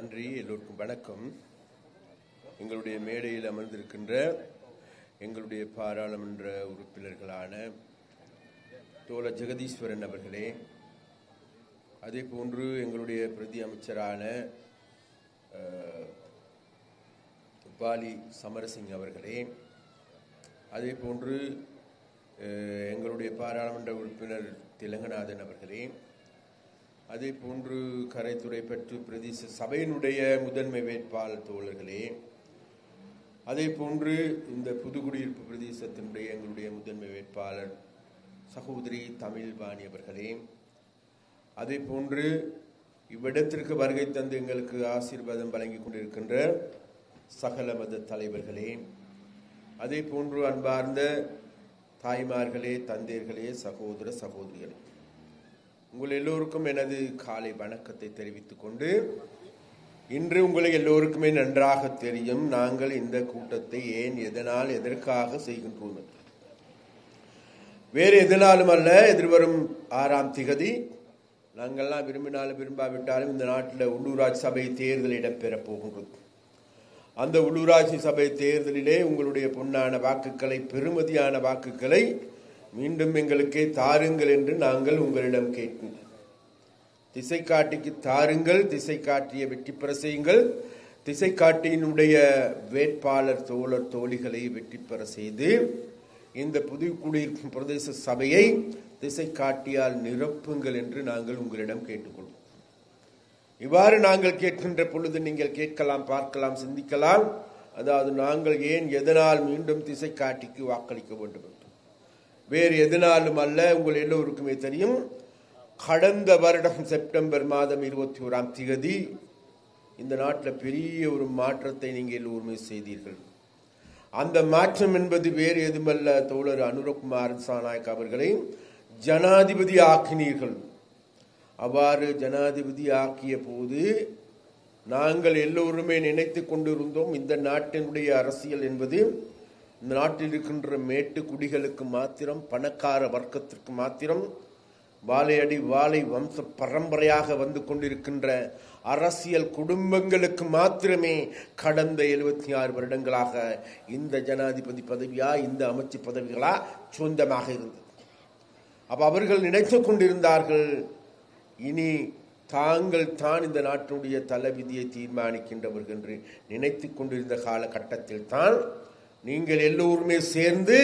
நன்றி. எல்லோருக்கும் வணக்கம். எங்களுடைய மேடையில் அமர்ந்திருக்கின்ற எங்களுடைய பாராளுமன்ற உறுப்பினர்களான தோழர் ஜெகதீஸ்வரன் அவர்களே, அதே போன்று எங்களுடைய பிரதி அமைச்சரான பாலி சமரசிங் அவர்களே, அதே போன்று எங்களுடைய பாராளுமன்ற உறுப்பினர் திலங்கநாதன் அவர்களே, அதே போன்று கரைத்துறை பற்று பிரதேச சபையினுடைய முதன்மை வேட்பாளர் தோழர்களே, அதே போன்று இந்த புதுக்குடியிருப்பு பிரதேசத்தினுடைய எங்களுடைய முதன்மை வேட்பாளர் சகோதரி தமிழ்வாணி அவர்களே, அதே போன்று இவ்விடத்திற்கு வருகை தந்து எங்களுக்கு ஆசீர்வாதம் வழங்கிக் கொண்டிருக்கின்ற சகல மத தலைவர்களே, அதே போன்று அன்பார்ந்த தாய்மார்களே, தந்தையர்களே, சகோதர சகோதரிகளே, உங்கள் எல்லோருக்கும் எனது காலை வணக்கத்தை தெரிவித்துக் கொண்டு, இன்று உங்களை எல்லோருக்குமே நன்றாக தெரியும் நாங்கள் இந்த கூட்டத்தை ஏன் எதனால் எதற்காக செய்கின்றோம். வேறு எதனாலும் அல்ல, எதிர்வரும் 6ஆம் திகதி நாங்கள்லாம் விரும்பினாலும் விரும்பாவிட்டாலும் இந்த நாட்டில் உள்ளூராட்சி சபை தேர்தல் இடம்பெறப் போகின்றது. அந்த உள்ளூராட்சி சபை தேர்தலிலே உங்களுடைய பொன்னான வாக்குகளை, பெருமதியான வாக்குகளை மீண்டும் எங்களுக்கே தாருங்கள் என்று நாங்கள் உங்களிடம் கேட்கின்றோம். திசை காட்டிக்கு தாருங்கள், திசை காட்டிய வெற்றி பெற செய்யுங்கள், திசை காட்டியினுடைய வேட்பாளர் தோழர் தோழிகளை வெற்றி பெற செய்து இந்த புதுக்குடியிருப்பு பிரதேச சபையை திசை காட்டியால் நிரப்புங்கள் என்று நாங்கள் உங்களிடம் கேட்டுக்கொள்வோம். இவ்வாறு நாங்கள் கேட்கின்ற பொழுது நீங்கள் கேட்கலாம், பார்க்கலாம், சிந்திக்கலாம், அதாவது நாங்கள் ஏன் எதனால் மீண்டும் திசை காட்டிக்கு வாக்களிக்க வேண்டும் என்று. வேறு எதனாலும் அல்ல, உங்கள் எல்லோருக்குமே தெரியும், கடந்த வருடம் செப்டம்பர் மாதம் 21ஆம் திகதி இந்த நாட்டில் பெரிய ஒரு மாற்றத்தை நீங்கள் எல்லோருமே செய்தீர்கள். அந்த மாற்றம் என்பது வேறு எதுமல்ல, தோழர் அனுரகுமார் திசாநாயக் அவர்களை ஜனாதிபதி ஆக்கினீர்கள். அவ்வாறு ஜனாதிபதி ஆக்கிய போது நாங்கள் எல்லோருமே நினைத்து கொண்டிருந்தோம், இந்த நாட்டினுடைய அரசியல் என்பது இந்த நாட்டில் இருக்கின்ற மேட்டு குடிகளுக்கு மாத்திரம், பணக்கார வர்க்கத்திற்கு மாத்திரம், வாழையடி வாழை வம்ச பரம்பரையாக வந்து கொண்டிருக்கின்ற அரசியல் குடும்பங்களுக்கு மாத்திரமே கடந்த 76 வருடங்களாக இந்த ஜனாதிபதி பதவியா, இந்த அமைச்சு பதவிகளா சொந்தமாக இருந்தது. அப்ப அவர்கள் நினைத்து கொண்டிருந்தார்கள், இனி தாங்கள் தான் இந்த நாட்டினுடைய தலைவிதியை தீர்மானிக்கின்றவர்கள் என்று நினைத்து கொண்டிருந்த காலகட்டத்தில் தான் நீங்கள் எல்லோருமே சேர்ந்து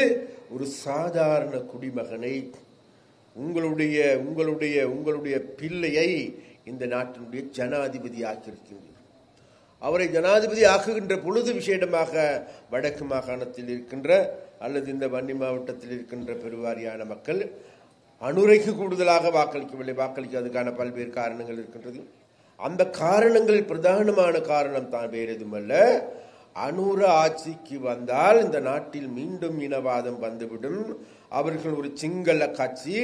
ஒரு சாதாரண குடிமகனை, உங்களுடைய உங்களுடைய உங்களுடைய பிள்ளையை இந்த நாட்டினுடைய ஜனாதிபதி ஆக்கியிருக்கின்றீர்கள். அவரை ஜனாதிபதி ஆக்குகின்ற பொழுது விசேடமாக வடக்கு மாகாணத்தில் இருக்கின்ற அல்லது இந்த வன்னி மாவட்டத்தில் இருக்கின்ற பெருவாரியான மக்கள் அனுரைக்கு கூடுதலாக வாக்களிக்கவில்லை. வாக்களிக்காததுக்கான பல்வேறு காரணங்கள் இருக்கின்றது. அந்த காரணங்கள் பிரதானமான காரணம் தான் வேறு எதுமல்ல, அனுர ஆட்சிக்கு வந்தால் இந்த நாட்டில் மீண்டும் இனவாதம் வந்துவிடும். அவர்கள் ஒரு சிங்கள கட்சி.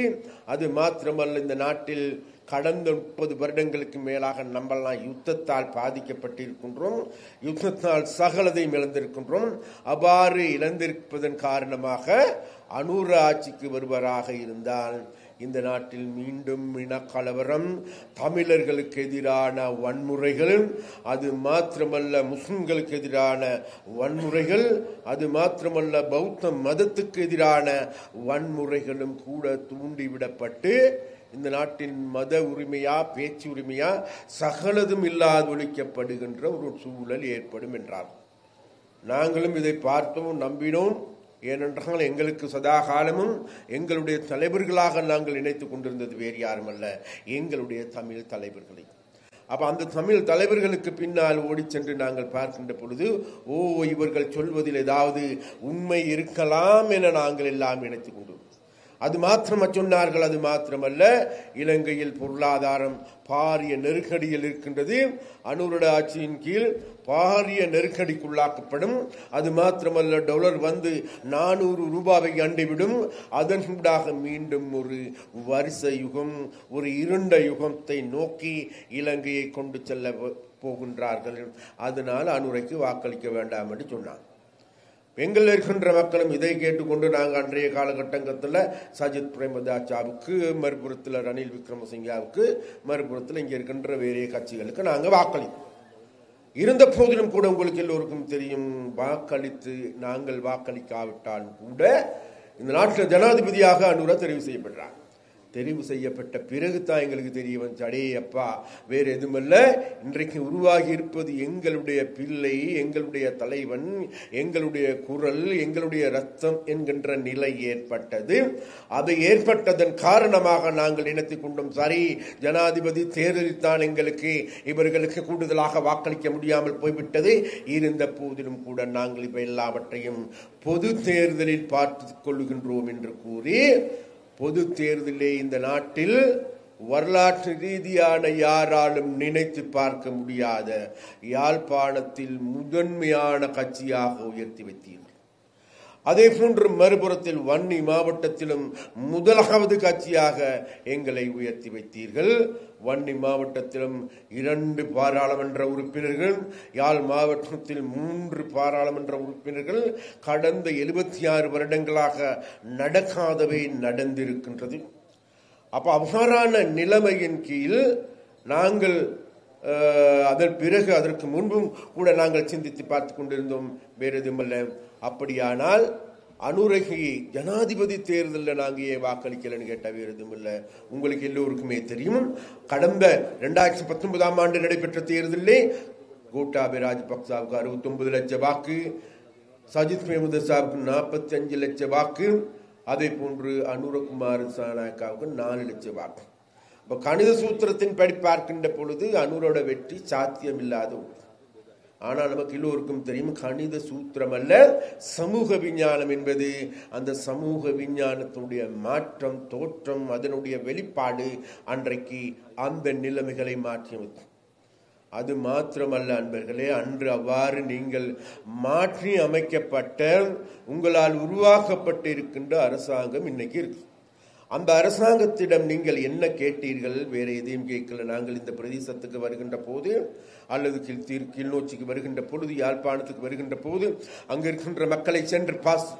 அது மாத்திரமல்ல, இந்த நாட்டில் கடந்த 30 வருடங்களுக்கு மேலாக நம்மெல்லாம் யுத்தத்தால் பாதிக்கப்பட்டிருக்கின்றோம், யுத்தத்தால் சகலதையும் இழந்திருக்கின்றோம். அவ்வாறு இழந்திருப்பதன் காரணமாக அனுர ஆட்சிக்கு வருவராக இருந்தால் இந்த நாட்டில் மீண்டும் இனக்கலவரம், தமிழர்களுக்கு எதிரான வன்முறைகள், அது மாத்திரமல்ல முஸ்லிம்களுக்கு எதிரான வன்முறைகள், அது மாத்திரமல்ல பௌத்த மதத்துக்கு எதிரான வன்முறைகளும் கூட தூண்டிவிடப்பட்டு இந்த நாட்டின் மத உரிமையா, பேச்சு உரிமையா, சகலதும் இல்லாதொழிக்கப்படுகின்ற ஒரு சூழல் ஏற்படும் என்றார். நாங்களும் இதை பார்த்தோம், நம்பினோம். ஏனென்றால் எங்களுக்கு சதா காலமும் எங்களுடைய தலைவர்களாக நாங்கள் நினைத்துக் கொண்டிருந்தது வேறு யாரும் அல்ல, எங்களுடைய தமிழ் தலைவர்களை. அப்ப அந்த தமிழ் தலைவர்களுக்கு பின்னால் ஓடி சென்று நாங்கள் பார்க்கின்ற பொழுது, ஓ, இவர்கள் சொல்வதில் ஏதாவது உண்மை இருக்கலாம் என நாங்கள் எல்லாம் நினைத்துக் கொண்டோம். அது மாத்திரமா சொன்னார்கள். அது மாத்திரமல்ல, இலங்கையில் பொருளாதாரம் பாரிய நெருக்கடியில் இருக்கின்றது, அனுர ஆட்சியின் கீழ் பாரிய நெருக்கடிக்குள்ளாக்கப்படும். அது மாத்திரமல்ல, டாலர் வந்து 400 ரூபாவை அண்டிவிடும். அதனூடாக மீண்டும் ஒரு வருஷ யுகம், ஒரு இருண்ட யுகத்தை நோக்கி இலங்கையை கொண்டு செல்ல போகின்றார்கள். அதனால் அனுரைக்கு வாக்களிக்க வேண்டாம் என்று சொன்னாங்க. எங்கள் இருக்கின்ற மக்களும் இதை கேட்டுக்கொண்டு நாங்கள் அன்றைய காலகட்டத்தில் சஜித் பிரேமதாசாவுக்கு, மறுபுறத்தில் ரணில் விக்ரமசிங்காவுக்கு, மறுபுறத்தில் இங்கே இருக்கின்ற வேறு கட்சிகளுக்கு நாங்கள் வாக்களித்தோம். இருந்த போதிலும் கூட உங்களுக்கு எல்லோருக்கும் தெரியும், வாக்களித்து நாங்கள் வாக்களிக்காவிட்டாலும் கூட இந்த நாட்டில் ஜனாதிபதியாக அனுரா தெரிவு செய்யப்படுறார். தெரிவு செய்யப்பட்ட பிறகு தான் எங்களுக்கு தெரிய வந்து, அடே அப்பா, வேறு எதுவுமல்ல, இன்றைக்கு உருவாகி இருப்பது எங்களுடைய பிள்ளை, எங்களுடைய தலைவன், எங்களுடைய குரல், எங்களுடைய ரத்தம் என்கின்ற நிலை ஏற்பட்டது. அது ஏற்பட்டதன் காரணமாக நாங்கள் நினைத்துக் கொண்டோம், சரி, ஜனாதிபதி தேர்தலில் தான் இவர்களுக்கு கூடுதலாக வாக்களிக்க முடியாமல் போய்விட்டது. இருந்த போதிலும் கூட நாங்கள் இவை எல்லாவற்றையும் பொது தேர்தலில் பார்த்துக் கொள்கின்றோம் என்று கூறி, பொது தேர்தலே இந்த நாட்டில் வரலாற்று ரீதியான யாராலும் நினைத்து பார்க்க முடியாத யாழ்ப்பாணத்தில் முதன்மையான கட்சியாக உயர்த்தி வைத்தீர்கள். அதே போன்று மறுபுறத்தில் வன்னி மாவட்டத்திலும் முதலாவது கட்சியாக எங்களை உயர்த்தி வைத்தீர்கள். வன்னி மாவட்டத்திலும் 2 பாராளுமன்ற உறுப்பினர்கள், யாழ் மாவட்டத்தில் 3 பாராளுமன்ற உறுப்பினர்கள். கடந்த 76 வருடங்களாக நடக்காதவை நடந்திருக்கின்றது. அப்ப அவ்வாறான நிலைமையின் கீழ் நாங்கள் அதன் பிறகு அதற்கு முன்பும் கூட நாங்கள் சிந்தித்து பார்த்து கொண்டிருந்தோம், வேறு எதுவுமல்ல. அப்படியானால் அனுரகி ஜனாதிபதி தேர்தலில் நாங்கள் ஏன் வாக்களிக்கலன்னு கேட்டால் வேறு எதுவும் இல்லை. உங்களுக்கு எல்லோருக்குமே தெரியும், கடந்த 2019ஆம் ஆண்டு நடைபெற்ற தேர்தலிலே கோட்டாபய ராஜபக்சாவுக்கு 69 லட்சம் வாக்கு, சஜித் பிரேமதாசாவுக்கு 45 லட்சம் வாக்கு, அதே போன்று அனுரகுமார் சாணாக்காவுக்கு 4 லட்சம் வாக்கு. இப்போ கணித சூத்திரத்தின் படி பார்க்கின்ற பொழுது அனுரோட வெற்றி சாத்தியமில்லாத ஒன்று. ஆனால் நமக்கு எல்லோருக்கும் தெரியும், கணித சூத்திரம் அல்ல, சமூக விஞ்ஞானம் என்பது அந்த சமூக விஞ்ஞானத்துடைய மாற்றம், தோற்றம், அதனுடைய வெளிப்பாடு அன்றைக்கு அந்த நிலைமைகளை மாற்றியமைக்கும். அது மாத்திரமல்ல அன்பர்களே, அன்று அவ்வாறு நீங்கள் மாற்றி அமைக்கப்பட்ட, உங்களால் உருவாக்கப்பட்டு இருக்கின்ற அரசாங்கம் இன்னைக்கு இருக்கு. அந்த அரசாங்கத்திடம் நீங்கள் என்ன கேட்டீர்கள்? வேற எதையும் கேட்கல. நாங்கள் இந்த பிரதேசத்துக்கு வருகின்ற போது, அல்லது கிளிநொச்சிக்கு வருகின்ற பொழுது, யாழ்ப்பாணத்துக்கு வருகின்ற போது, அங்க இருக்கின்ற மக்களை சென்று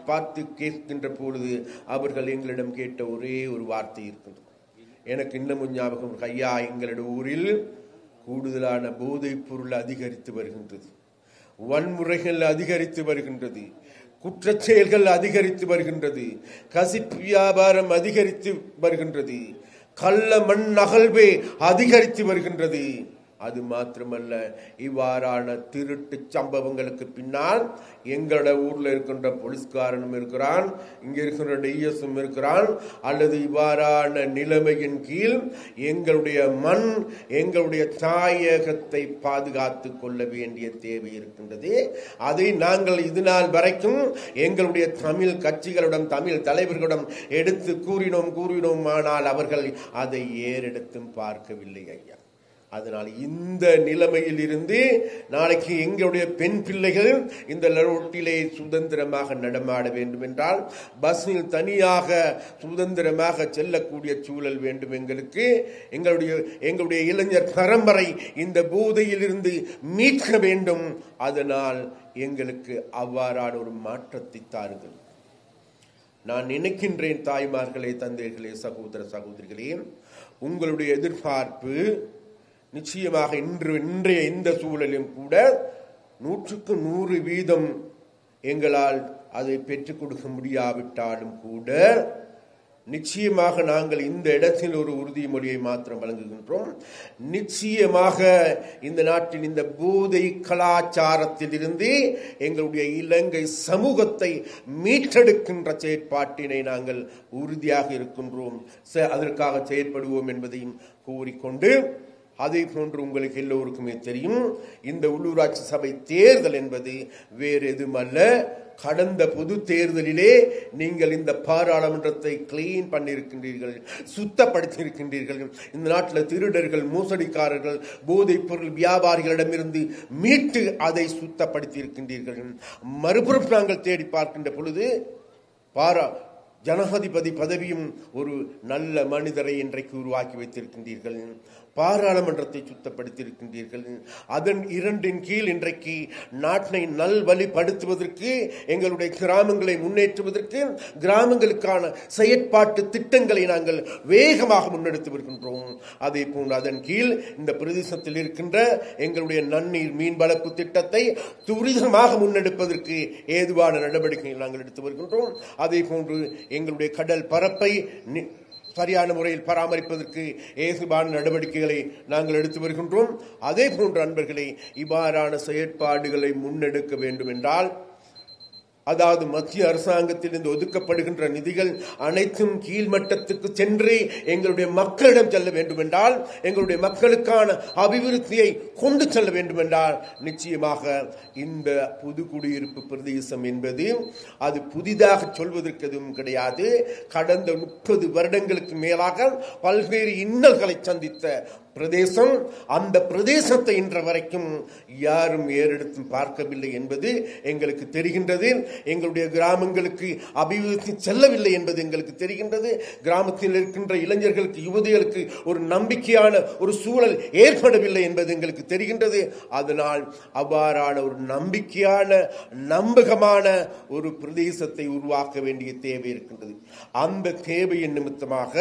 பார்த்து கேட்கின்ற பொழுது அவர்கள் எங்களிடம் கேட்ட ஒரே ஒரு வார்த்தை இருக்கின்றது. எனக்கு இன்னமும் ஞாபகம், ஐயா, எங்களுடைய ஊரில் கூடுதலான போதைப் பொருள் அதிகரித்து வருகின்றது, வன்முறைகள் அதிகரித்து வருகின்றது, குற்றச்செயல்கள் அதிகரித்து வருகின்றது, கசிப்பு வியாபாரம் அதிகரித்து வருகின்றது, கள்ள மண் அகழ்வே அதிகரித்து வருகின்றது. அது மாத்திரமல்ல, இவ்வாறான திருட்டு சம்பவங்களுக்கு பின்னால் எங்களோட ஊர்ல இருக்கின்ற போலீஸ்காரனும் இருக்கிறான், இங்க இருக்கின்ற டிஎஸும் இருக்கிறான். அல்லது இவ்வாறான நிலைமையின் கீழ் எங்களுடைய மண், எங்களுடைய தாயகத்தை பாதுகாத்து கொள்ள வேண்டிய தேவை இருக்கின்றது. அதை நாங்கள் இது நாள் வரைக்கும் எங்களுடைய தமிழ் கட்சிகளிடம், தமிழ் தலைவர்களிடம் எடுத்து கூறினோம். ஆனால் அவர்கள் அதை ஏறெடுத்தும் பார்க்கவில்லை ஐயா. அதனால் இந்த நிலைமையில் இருந்து நாளைக்கு எங்களுடைய பெண் பிள்ளைகள் இந்த ரோட்டிலே சுதந்திரமாக நடமாட வேண்டும் என்றால், பஸ்ஸில் தனியாக சுதந்திரமாக செல்லக்கூடிய சூழல் வேண்டும். எங்களுக்கு எங்களுடைய இளைஞர் பரம்பரை இந்த போதையில் இருந்து மீட்க வேண்டும். அதனால் எங்களுக்கு அவ்வாறான ஒரு மாற்றத்தை தாருங்கள். நான் நினைக்கின்றேன், தாய்மார்களே, தந்தைகளே, சகோதர சகோதரிகளே, உங்களுடைய எதிர்பார்ப்பு நிச்சயமாக இன்றைய இந்த சூழலிலும் கூட 100% எங்களால் அதை பெற்றுக் கொடுக்க முடியாவிட்டாலும் கூட நிச்சயமாக நாங்கள் இந்த இடத்தில் ஒரு உறுதிமொழியை மாத்திரம் வழங்குகின்றோம். நிச்சயமாக இந்த நாட்டின் இந்த போதை கலாச்சாரத்தில் இருந்து எங்களுடைய இலங்கை சமூகத்தை மீட்டெடுக்கின்ற செயற்பாட்டினை நாங்கள் உறுதியாக இருக்கின்றோம், அதற்காக செயற்படுவோம் என்பதையும் கூறிக்கொண்டு, அதே போன்று உங்களுக்கு எல்லோருக்குமே தெரியும், இந்த உள்ளூராட்சி சபை தேர்தல் என்பது வேறு எதுவுமல்ல, கடந்த பொது தேர்தலிலே நீங்கள் இந்த பாராளுமன்றத்தை கிளீன் பண்ணியிருக்கின்றீர்கள், சுத்தப்படுத்தியிருக்கின்றீர்கள். இந்த நாட்டில் திருடர்கள், மோசடிக்காரர்கள், போதைப் பொருள் வியாபாரிகளிடமிருந்து மீட்டு அதை சுத்தப்படுத்தி இருக்கின்றீர்கள். மறுபுறம் நாங்கள் தேடி பார்க்கின்ற பொழுது ஜனாதிபதி பதவியும் ஒரு நல்ல மனிதரை இன்றைக்கு உருவாக்கி வைத்திருக்கின்றீர்கள். பாராளுமன்றத்தை சுத்தப்படுத்தி இருக்கின்றீர்கள். அதன் 2 கீழ் இன்றைக்கு நாட்டை நல்வழிப்படுத்துவதற்கு, எங்களுடைய கிராமங்களை முன்னேற்றுவதற்கு கிராமங்களுக்கான செயற்பாட்டு திட்டங்களை நாங்கள் வேகமாக முன்னெடுத்து வருகின்றோம். அதே போன்று அதன் கீழ் இந்த பிரதேசத்தில் இருக்கின்ற எங்களுடைய நன்னீர் மீன் வளர்ப்பு திட்டத்தை துரிதமாக முன்னெடுப்பதற்கு ஏதுவான நடவடிக்கைகளை நாங்கள் எடுத்து வருகின்றோம். அதே போன்று எங்களுடைய கடல் பரப்பை சரியான முறையில் பராமரிப்பதற்கு ஏதுவான நடவடிக்கைகளை நாங்கள் எடுத்து வருகின்றோம். அதே போன்ற அன்பர்களே, இவ்வாறான செயற்பாடுகளை முன்னெடுக்க வேண்டும் என்றால், அதாவது மத்திய அரசாங்கத்திலிருந்து ஒதுக்கப்படுகின்ற நிதிகள் அனைத்தும் கீழ்மட்டத்துக்கு சென்று எங்களுடைய மக்களிடம் செல்ல வேண்டும் என்றால், எங்களுடைய மக்களுக்கான அபிவிருத்தியை கொண்டு செல்ல வேண்டும் என்றால், நிச்சயமாக இந்த புது குடியிருப்பு பிரதேசம் என்பது அது புதிதாக சொல்வதற்கு எதுவும் கிடையாது. கடந்த 30 வருடங்களுக்கு மேலாக பல்வேறு இன்னல்களை சந்தித்த பிரதேசம். அந்த பிரதேசத்தை இன்ற வரைக்கும் யாரும் ஏறெடுத்தும் பார்க்கவில்லை என்பது எங்களுக்கு தெரிகின்றது. எங்களுடைய கிராமங்களுக்கு அபிவிருத்தி செல்லவில்லை என்பது எங்களுக்கு தெரிகின்றது. கிராமத்தில் இருக்கின்ற இளைஞர்களுக்கு, யுவதிகளுக்கு ஒரு நம்பிக்கையான ஒரு சூழல் ஏற்படவில்லை என்பது எங்களுக்கு தெரிகின்றது. அதனால் அவ்வாறான ஒரு நம்பிக்கையான, நம்பகமான ஒரு பிரதேசத்தை உருவாக்க வேண்டிய தேவை இருக்கின்றது. அந்த தேவையின் நிமித்தமாக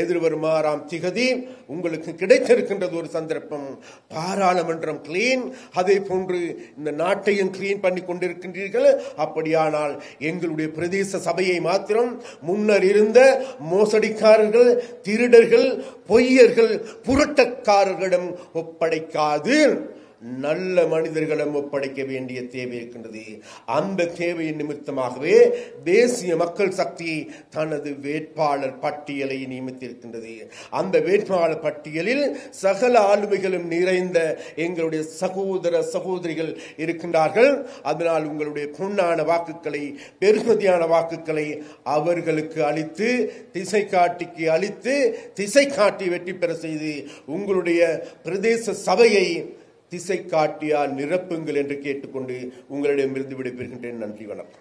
எதிர்வரும் 6ஆம் திகதி உங்களுக்கு கிடைத்திருக்கின்றது ஒரு சந்தர்ப்பம். பாராளுமன்றம் கிளீன், அதே போன்று இந்த நாட்டையும் கிளீன் பண்ணி கொண்டிருக்கின்றீர்கள். அப்படியானால் எங்களுடைய பிரதேச சபையை மாத்திரம் முன்னர் இருந்த மோசடிக்காரர்கள், திருடர்கள், பொய்யர்கள், புரட்டக்காரர்களிடம் ஒப்படைக்காது நல்ல மனிதர்களிடம் ஒப்படைக்க வேண்டிய தேவை இருக்கின்றது. அந்த தேவையின் நிமித்தமாகவே தேசிய மக்கள் சக்தி தனது வேட்பாளர் பட்டியலை நியமித்திருக்கின்றது. அந்த வேட்பாளர் பட்டியலில் சகல ஆளுமைகளும் நிறைந்த எங்களுடைய சகோதர சகோதரிகள் இருக்கின்றார்கள். அதனால் உங்களுடைய பொன்னான வாக்குகளை, பெருமதியான வாக்குகளை அவர்களுக்கு அளித்து, திசை காட்டிக்கு அளித்து, திசை காட்டி வெற்றி பெற செய்து உங்களுடைய பிரதேச சபையை திசை காட்டியால் நிரப்புங்கள் என்று கேட்டுக்கொண்டு உங்களிடமிருந்து விடைபெறுகின்றேன். நன்றி, வணக்கம்.